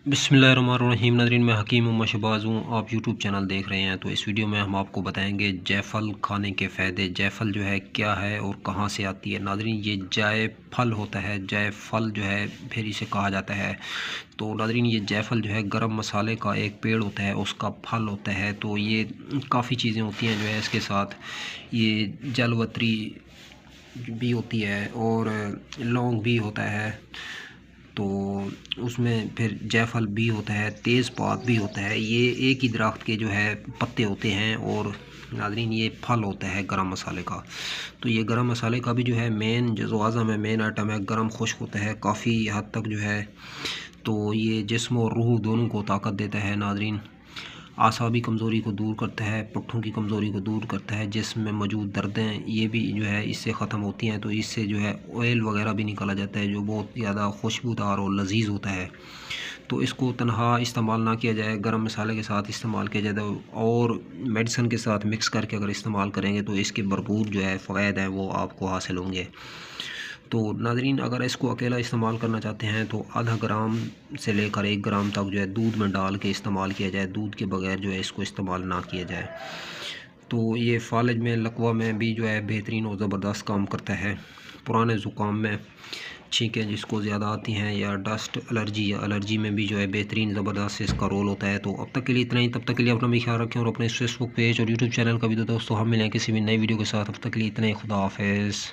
बिस्मिल्लाहिर्रहमानिर्रहीम। नाज़रीन, मैं हकीम मोहम्मद शहबाज हूँ। आप यूट्यूब चैनल देख रहे हैं। तो इस वीडियो में हम आपको बताएंगे जायफल खाने के फ़ायदे। जायफल जो है क्या है और कहाँ से आती है। नाज़रीन, ये जायफल होता है, जायफल जो है फिर इसे कहा जाता है। तो नाज़रीन, ये जायफल जो है गरम मसाले का एक पेड़ होता है, उसका फल होता है। तो ये काफ़ी चीज़ें होती हैं जो है इसके साथ। ये जलवत्री भी होती है और लौंग भी होता है। तो उसमें फिर जायफल भी होता है, तेज़पात भी होता है। ये एक ही दरख्त के जो है पत्ते होते हैं और नाज़रीन ये फल होता है गरम मसाले का। तो ये गरम मसाले का भी जो है मेन जो आज़म है, मेन आइटम है, गरम खुश्क होता है काफ़ी हद तक जो है। तो ये जिस्म और रूह दोनों को ताकत देता है नाज़रीन। आसाबी कमज़ोरी को दूर करता है, पुट्ठों की कमज़ोरी को दूर करता है, जिस्म में मौजूद दर्दें ये भी जो है इससे ख़त्म होती हैं। तो इससे जो है ऑयल वगैरह भी निकाला जाता है जो बहुत ज़्यादा खुशबूदार और लजीज़ होता है। तो इसको तनहा इस्तेमाल ना किया जाए, गरम मसाले के साथ इस्तेमाल किया जाए और मेडिसन के साथ मिक्स करके अगर इस्तेमाल करेंगे तो इसके भरपूर जो है फ़वाइद हैं वो आपको हासिल होंगे। तो नाज़रीन, अगर इसको अकेला इस्तेमाल करना चाहते हैं तो आधा ग्राम से लेकर 1 ग्राम तक जो है दूध में डाल के इस्तेमाल किया जाए। दूध के बगैर जो है इसको इस्तेमाल ना किया जाए। तो ये फालिज में, लकवा में भी जो है बेहतरीन और ज़बरदस्त काम करता है। पुराने ज़ुकाम में, छींकें जिसको ज़्यादा आती हैं, या डस्ट एलर्जी या एलर्जी में भी जो है बेहतरीन ज़बरदस्त इसका रोल होता है। तो अब तक के लिए इतना ही। तब तक के लिए अपना भी ख्याल रखें और अपने फेसबुक पेज और यूट्यूब चैनल का भी। तो दोस्तों हम मिलें किसी भी नई वीडियो के साथ। अब तक के लिए इतना ही। खुदा हाफिज़।